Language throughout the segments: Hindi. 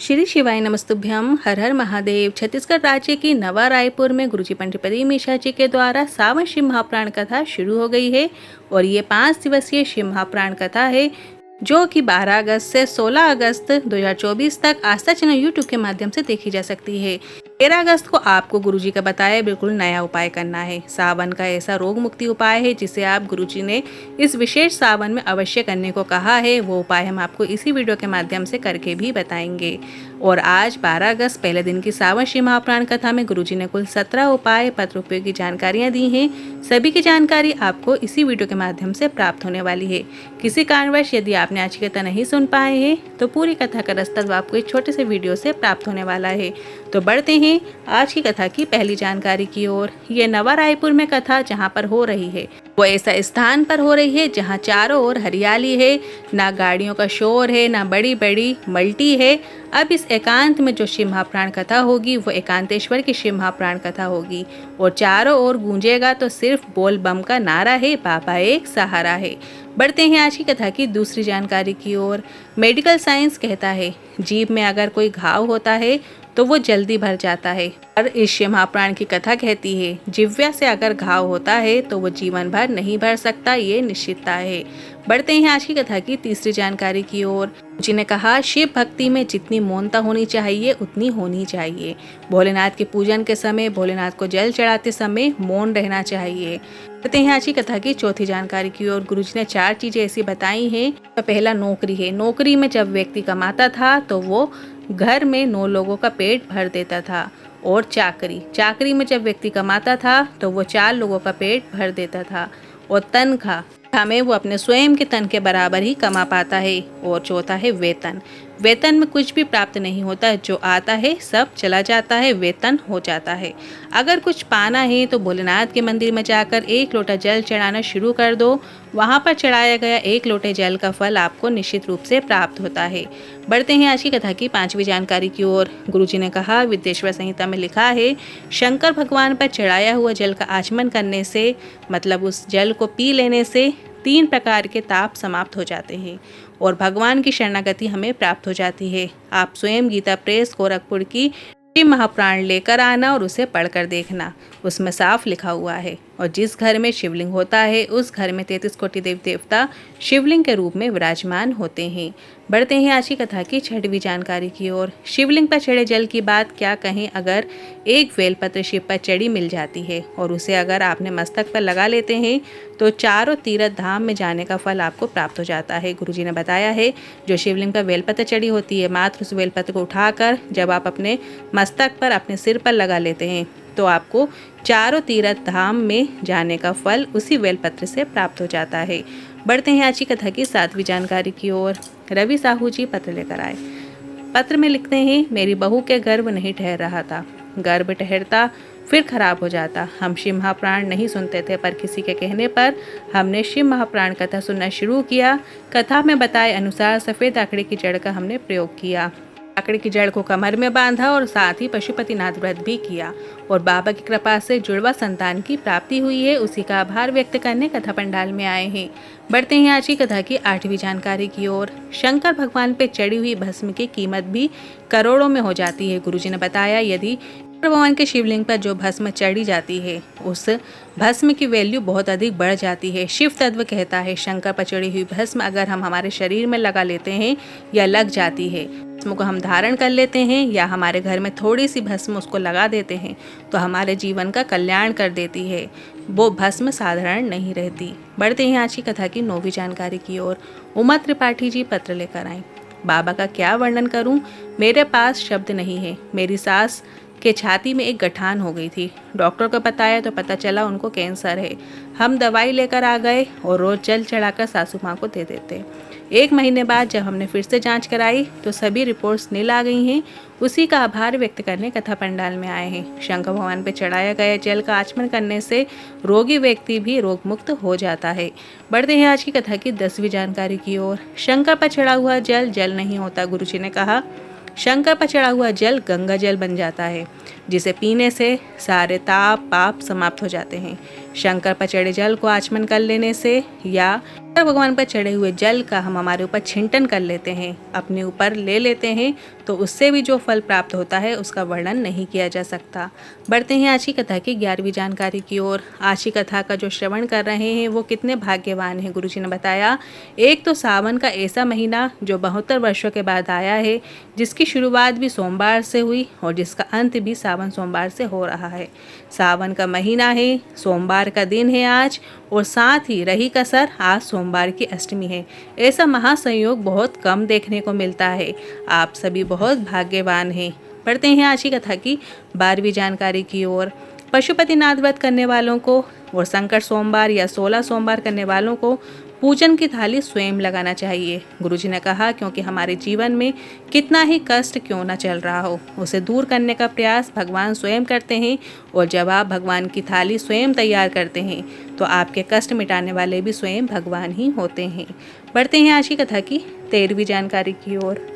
श्री शिवाय नमस्तुभ्यम। हर हर महादेव। छत्तीसगढ़ राज्य की नवा रायपुर में गुरुजी पंडित प्रदीप मिश्रा जी के द्वारा सावन शिव महापुराण कथा शुरू हो गई है और ये 5 दिवसीय शिव महापुराण कथा है जो कि 12 अगस्त से 16 अगस्त 2024 तक आस्था चैनल यूट्यूब के माध्यम से देखी जा सकती है। 13 अगस्त को आपको गुरुजी का बताया बिल्कुल नया उपाय करना है। सावन का ऐसा रोग मुक्ति उपाय है जिसे आप गुरुजी ने इस विशेष सावन में अवश्य करने को कहा है। वो उपाय हम आपको इसी वीडियो के माध्यम से करके भी बताएंगे। और आज 12 अगस्त पहले दिन की सावन शिव महापुराण कथा में गुरुजी ने कुल 17 उपाय पत्र उपयोगी जानकारियाँ दी हैं। सभी की जानकारी आपको इसी वीडियो के माध्यम से प्राप्त होने वाली है। किसी कारणवश यदि आपने आज की कथा नहीं सुन पाए हैं तो पूरी कथा का रास्ता आपको एक छोटे से वीडियो से प्राप्त होने वाला है। तो बढ़ते हैं आज की कथा की पहली जानकारी की ओर। ये नवा रायपुर में कथा जहाँ पर हो रही है वो ऐसा स्थान पर हो रही है जहाँ चारों ओर हरियाली है, ना गाड़ियों का शोर है, ना बड़ी बड़ी मल्टी है। अब इस एकांत में जो शिव महापुराण कथा होगी वो एकांतेश्वर की शिव महापुराण कथा होगी और चारों ओर गूंजेगा तो सिर्फ बोल बम का नारा है, बाबा एक सहारा है। बढ़ते हैं आज की कथा की दूसरी जानकारी की ओर। मेडिकल साइंस कहता है जीभ में अगर कोई घाव होता है तो वो जल्दी भर जाता है। और इस शिव महापुराण की कथा कहती है जिह्वा से अगर घाव होता है तो वो जीवन भर नहीं भर सकता, ये निश्चितता है। बढ़ते हैं आज की कथा की तीसरी जानकारी की ओर। जिन्हें कहा शिव भक्ति में जितनी मौनता होनी चाहिए उतनी होनी चाहिए। भोलेनाथ के पूजन के समय, भोलेनाथ को जल चढ़ाते समय मौन रहना चाहिए। बढ़ते हैं आज की कथा की चौथी जानकारी की ओर। गुरुजी ने 4 चीजें ऐसी बताई हैं। तो पहला नौकरी है। नौकरी में जब व्यक्ति कमाता था तो वो घर में 9 लोगों का पेट भर देता था। और चाकरी में जब व्यक्ति कमाता था तो वो 4 लोगों का पेट भर देता था। और तनख्वाह में वो अपने स्वयं के तन के बराबर ही कमा पाता है। और चौथा है वेतन में कुछ भी प्राप्त नहीं होता, जो आता है सब चला जाता है, वेतन हो जाता है। अगर कुछ पाना है तो भोलेनाथ के मंदिर में जाकर 1 लोटा जल चढ़ाना शुरू कर दो। वहाँ पर चढ़ाया गया 1 लोटे जल का फल आपको निश्चित रूप से प्राप्त होता है। बढ़ते हैं आज की कथा की 5वीं जानकारी की ओर। गुरुजी ने कहा विद्येश्वर संहिता में लिखा है शंकर भगवान पर चढ़ाया हुआ जल का आचमन करने से, मतलब उस जल को पी लेने से 3 प्रकार के ताप समाप्त हो जाते हैं और भगवान की शरणागति हमें प्राप्त हो जाती है। आप स्वयं गीता प्रेस गोरखपुर की शिव महापुराण लेकर आना और उसे पढ़कर देखना, उसमें साफ लिखा हुआ है। और जिस घर में शिवलिंग होता है उस घर में 33 कोटि देवी देवता शिवलिंग के रूप में विराजमान होते हैं। बढ़ते हैं आज की कथा की 6वीं जानकारी की ओर। शिवलिंग पर चढ़े जल की बात क्या कहें। अगर एक बेलपत्र शिव पर चढ़ी मिल जाती है और उसे अगर आपने मस्तक पर लगा लेते हैं तो चारों तीर्थ धाम में जाने का फल आपको प्राप्त हो जाता है। गुरुजी ने बताया है जो शिवलिंग पर बेलपत्र चढ़ी होती है, मात्र उस बेलपत्र को उठाकर जब आप अपने मस्तक पर, अपने सिर पर लगा लेते हैं तो आपको चारों तीर्थ धाम में जाने का फल उसी बेलपत्र से प्राप्त हो जाता है। बढ़ते हैं आज की कथा की 7वीं जानकारी की ओर। रवि साहू जी पत्र लेकर आए। पत्र में लिखते हैं मेरी बहू के गर्भ नहीं ठहर रहा था, गर्भ ठहरता फिर खराब हो जाता। हम शिव महापुराण नहीं सुनते थे पर किसी के कहने पर हमने शिव महापुराण कथा सुनना शुरू किया। कथा में बताए अनुसार सफ़ेद आंकड़े की जड़ का हमने प्रयोग किया। आंकड़े की जड़ को कमर में बांधा और साथ ही पशुपतिनाथ व्रत भी किया और बाबा की कृपा से जुड़वा संतान की प्राप्ति हुई है। उसी का आभार व्यक्त करने कथा पंडाल में आए हैं। बढ़ते हैं आज की कथा की 8वीं जानकारी की ओर। शंकर भगवान पे चढ़ी हुई भस्म की कीमत भी करोड़ों में हो जाती है। गुरुजी ने बताया यदि भगवान के शिवलिंग पर जो भस्म चढ़ी जाती है उस भस्म की वैल्यू बहुत अधिक बढ़ जाती है। शिव तत्व कहता है शंकर पर चढ़ी हुई भस्म अगर हम हमारे शरीर में लगा लेते हैं या लग जाती है, भस्म को हम धारण कर लेते हैं या हमारे घर में थोड़ी सी भस्म उसको लगा देते हैं तो हमारे जीवन का कल्याण कर देती है। वो भस्म साधारण नहीं रहती। बढ़ते हैं आज की कथा की 9वीं जानकारी की ओर। उमा त्रिपाठी जी पत्र लेकर आए। बाबा का क्या वर्णन करूं, मेरे पास शब्द नहीं है। मेरी सास के छाती में एक गठान हो गई थी। डॉक्टर को बताया तो पता चला उनको कैंसर है। हम दवाई लेकर आ गए और रोज जल चढ़ाकर सासू माँ को दे देते। 1 महीने बाद जब हमने फिर से जांच कराई तो सभी रिपोर्ट्स नील आ गई हैं। उसी का आभार व्यक्त करने कथा पंडाल में आए हैं। शंकर भगवान पर चढ़ाया गया जल का आचमन करने से रोगी व्यक्ति भी रोग मुक्त हो जाता है। बढ़ते हैं आज की कथा की 10वीं जानकारी की ओर। शंकर पर चढ़ा हुआ जल जल नहीं होता। गुरुजी ने कहा शंकर पर चढ़ा हुआ जल गंगा जल बन जाता है जिसे पीने से सारे ताप पाप समाप्त हो जाते हैं। शंकर पर चढ़े जल को आचमन कर लेने से या शंकर भगवान पर चढ़े हुए जल का हम हमारे ऊपर छिंटन कर लेते हैं, अपने ऊपर ले लेते हैं, तो उससे भी जो फल प्राप्त होता है उसका वर्णन नहीं किया जा सकता। बढ़ते हैं आज की कथा की 11वीं जानकारी की ओर। आज की कथा का जो श्रवण कर रहे हैं वो कितने भाग्यवान हैं। गुरुजी ने बताया, एक तो सावन का ऐसा महीना जो 72 वर्षों के बाद आया है, जिसकी शुरुआत भी सोमवार से हुई और जिसका अंत भी सावन सोमवार से हो रहा है। सावन का महीना है, सोमवार का दिन है आज, और साथ ही रही कसर आज सोमवार की अष्टमी है। ऐसा महासंयोग बहुत कम देखने को मिलता है। आप सभी बहुत भाग्यवान हैं। पढ़ते हैं आज की कथा की 12वीं जानकारी की ओर। पशुपतिनाथ व्रत करने वालों को और संकट सोमवार या 16 सोमवार करने वालों को पूजन की थाली स्वयं लगाना चाहिए। गुरुजी ने कहा, क्योंकि हमारे जीवन में कितना ही कष्ट क्यों न चल रहा हो, उसे दूर करने का प्रयास भगवान स्वयं करते हैं, और जब आप भगवान की थाली स्वयं तैयार करते हैं तो आपके कष्ट मिटाने वाले भी स्वयं भगवान ही होते हैं। बढ़ते हैं आज की कथा की 13वीं जानकारी की ओर।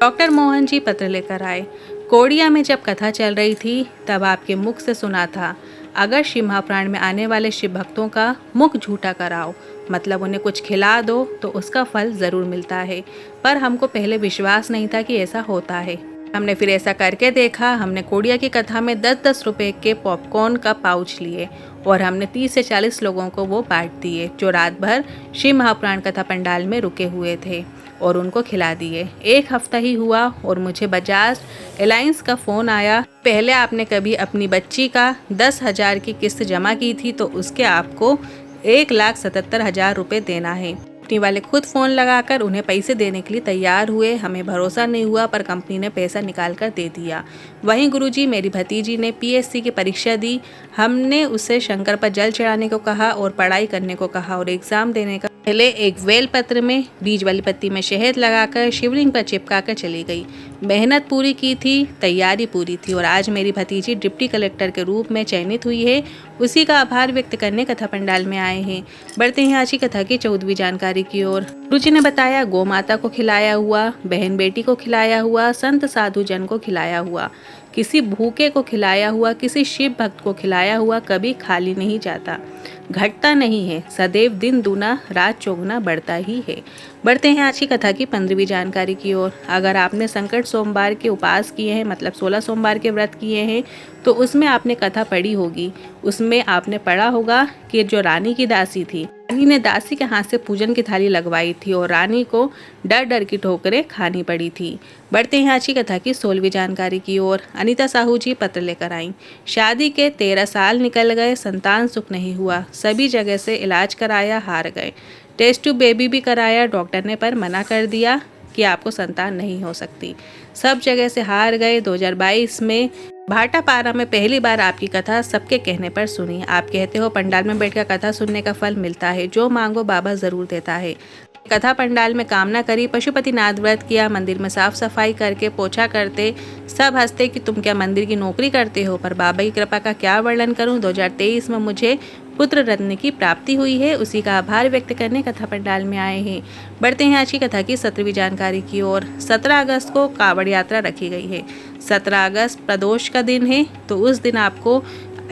डॉक्टर मोहन जी पत्र लेकर आए। कोडिया में जब कथा चल रही थी तब आपके मुख से सुना था, अगर शिव महाप्राण में आने वाले शिव भक्तों का मुख झूठा कराओ, मतलब उन्हें कुछ खिला दो, तो उसका फल ज़रूर मिलता है। पर हमको पहले विश्वास नहीं था कि ऐसा होता है। हमने फिर ऐसा करके देखा। हमने कोडिया की कथा में 10-10 रुपए के पॉपकॉर्न का पाउच लिए और हमने 30 से 40 लोगों को वो बांट दिए जो रात भर शिव महाप्राण कथा पंडाल में रुके हुए थे, और उनको खिला दिए। 1 हफ्ता ही हुआ और मुझे बजाज एलायंस का फ़ोन आया, पहले आपने कभी अपनी बच्ची का 10,000 की किस्त जमा की थी तो उसके आपको 1,77,000 रुपये देना है। कंपनी वाले खुद फ़ोन लगाकर उन्हें पैसे देने के लिए तैयार हुए। हमें भरोसा नहीं हुआ पर कंपनी ने पैसा निकाल कर दे दिया। वहीं गुरुजी, मेरी भतीजी ने पीएससी की परीक्षा दी। हमने उसे शंकर पर जल चढ़ाने को कहा और पढ़ाई करने को कहा, और एग्ज़ाम देने का पहले एक वेल पत्र में बीज वाली पत्ती में शहद लगाकर शिवलिंग पर चिपका कर चली गई। मेहनत पूरी की थी, तैयारी पूरी थी, और आज मेरी भतीजी डिप्टी कलेक्टर के रूप में चयनित हुई है। उसी का आभार व्यक्त करने कथा पंडाल में आए हैं। बढ़ते हैं आज की कथा की 14वीं जानकारी की ओर। गुरुजी ने बताया, गौ माता को खिलाया हुआ, बहन बेटी को खिलाया हुआ, संत साधु जन को खिलाया हुआ, किसी भूखे को खिलाया हुआ, किसी शिव भक्त को खिलाया हुआ कभी खाली नहीं जाता, घटता नहीं है, सदैव दिन दूना रात चौगुना बढ़ता ही है। बढ़ते हैं आज की कथा की 15वीं जानकारी की ओर। अगर आपने संकट सोमवार के उपास किए हैं, मतलब 16 सोमवार के व्रत किए हैं, तो उसमें आपने कथा पढ़ी होगी। उसमें आपने पढ़ा होगा कि जो रानी की दासी थी, रानी ने दासी के हाथ से पूजन की थाली लगवाई थी और रानी को डर डर की ठोकरें खानी पड़ी थी। बढ़ते हैं आज की कथा की 16वीं जानकारी की ओर। अनीता साहू जी पत्र लेकर आईं। शादी के 13 साल निकल गए, संतान सुख नहीं हुआ, सभी जगह से इलाज कराया, हार गए, टेस्ट ट्यूब बेबी भी कराया, डॉक्टर ने पर मना कर दिया कि आपको संतान नहीं हो सकती, सब जगह से हार गए। 2022 में भाटापारा में पहली बार आपकी कथा सबके कहने पर सुनी। आप कहते हो पंडाल में बैठकर कथा सुनने का फल मिलता है, जो मांगो बाबा ज़रूर देता है। कथा पंडाल में कामना करी, पशुपतिनाथ व्रत किया, मंदिर में साफ सफाई करके पोछा करते, सब हंसते कि तुम क्या मंदिर की नौकरी करते हो, पर बाबा की कृपा का क्या वर्णन करूं। 2023 में मुझे पुत्र रत्न की प्राप्ति हुई है, उसी का आभार व्यक्त करने कथा पंडाल में आए हैं। बढ़ते हैं आज की कथा की 17वीं जानकारी की ओर। 17 अगस्त को कावड़ यात्रा रखी गई है। 17 अगस्त प्रदोष का दिन है, तो उस दिन आपको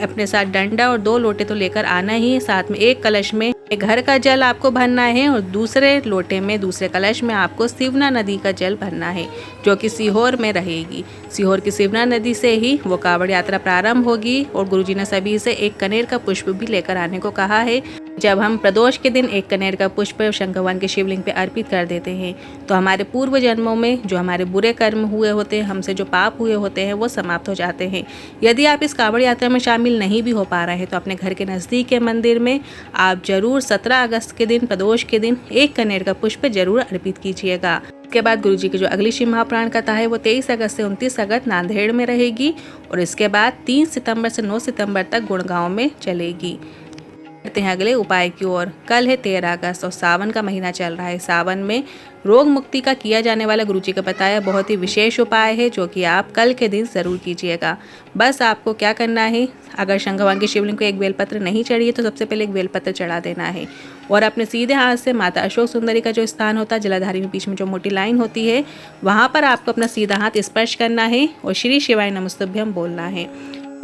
अपने साथ डंडा और 2 लोटे तो लेकर आना ही है। साथ में एक कलश में घर का जल आपको भरना है और दूसरे लोटे में, दूसरे कलश में आपको सिवना नदी का जल भरना है, जो कि सीहोर में रहेगी। सीहोर की सिवना नदी से ही वो कावड़ यात्रा प्रारंभ होगी। और गुरुजी ने सभी से एक कनेर का पुष्प भी लेकर आने को कहा है। जब हम प्रदोष के दिन एक कनेर का पुष्प शंकर भगवान के शिवलिंग पे अर्पित कर देते हैं, तो हमारे पूर्व जन्मों में जो हमारे बुरे कर्म हुए होते हैं, हमसे जो पाप हुए होते हैं, वो समाप्त हो जाते हैं। यदि आप इस कावड़ यात्रा में शामिल नहीं भी हो पा रहे हैं, तो अपने घर के नज़दीक के मंदिर में आप जरूर 17 अगस्त के दिन, प्रदोष के दिन, एक कनेर का पुष्प जरूर अर्पित कीजिएगा। इसके बाद गुरुजी की जो अगली शिव महाप्राण कथा है वो 23 अगस्त से 29 अगस्त नांदेड़ में रहेगी, और इसके बाद 3 सितंबर से 9 सितंबर तक गुड़गांव में चलेगी। करते हैं अगले उपाय की ओर। कल है 13 अगस्त और सावन का महीना चल रहा है। सावन में रोग मुक्ति का किया जाने वाला गुरुजी का बताया बहुत ही विशेष उपाय है, जो कि आप कल के दिन जरूर कीजिएगा। बस आपको क्या करना है, अगर शंकर भगवान के शिवलिंग को एक बेलपत्र नहीं चढ़ी है तो सबसे पहले एक बेलपत्र चढ़ा देना है, और अपने सीधे हाथ से माता अशोक सुंदरी का जो स्थान होता है, जलाधारी में बीच में जो मोटी लाइन होती है, वहाँ पर आपको अपना सीधा हाथ स्पर्श करना है और श्री शिवाय नमस्तुभ्यम बोलना है।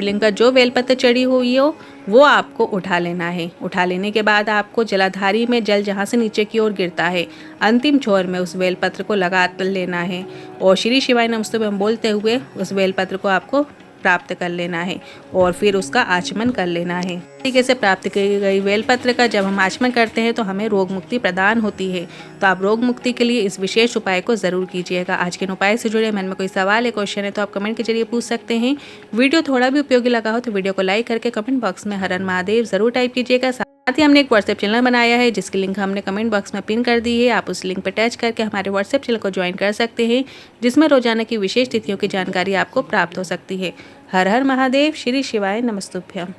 शिवलिंग का जो बेलपत्र चढ़ी हुई हो वो आपको उठा लेना है। उठा लेने के बाद आपको जलाधारी में जल जहाँ से नीचे की ओर गिरता है अंतिम छोर में उस बेलपत्र को लगा लेना है और श्री शिवाय नमस्तुभ्यम बोलते हुए उस बेलपत्र को आपको प्राप्त कर लेना है और फिर उसका आचमन कर लेना है। तरीके से प्राप्त की गई बेलपत्र का जब हम आचमन करते हैं तो हमें रोग मुक्ति प्रदान होती है। तो आप रोग मुक्ति के लिए इस विशेष उपाय को ज़रूर कीजिएगा। आज के उपाय से जुड़े मन में कोई सवाल है, क्वेश्चन है तो आप कमेंट के जरिए पूछ सकते हैं। वीडियो थोड़ा भी उपयोगी लगा हो तो वीडियो को लाइक करके कमेंट बॉक्स में हर हर महादेव ज़रूर टाइप कीजिएगा। साथ ही हमने एक व्हाट्सएप चैनल बनाया है जिसकी लिंक हमने कमेंट बॉक्स में पिन कर दी है। आप उस लिंक पर टच करके हमारे व्हाट्सएप चैनल को ज्वाइन कर सकते हैं जिसमें रोजाना की विशेष तिथियों की जानकारी आपको प्राप्त हो सकती है। हर हर महादेव, श्री शिवाय नमस्तुभ्यम।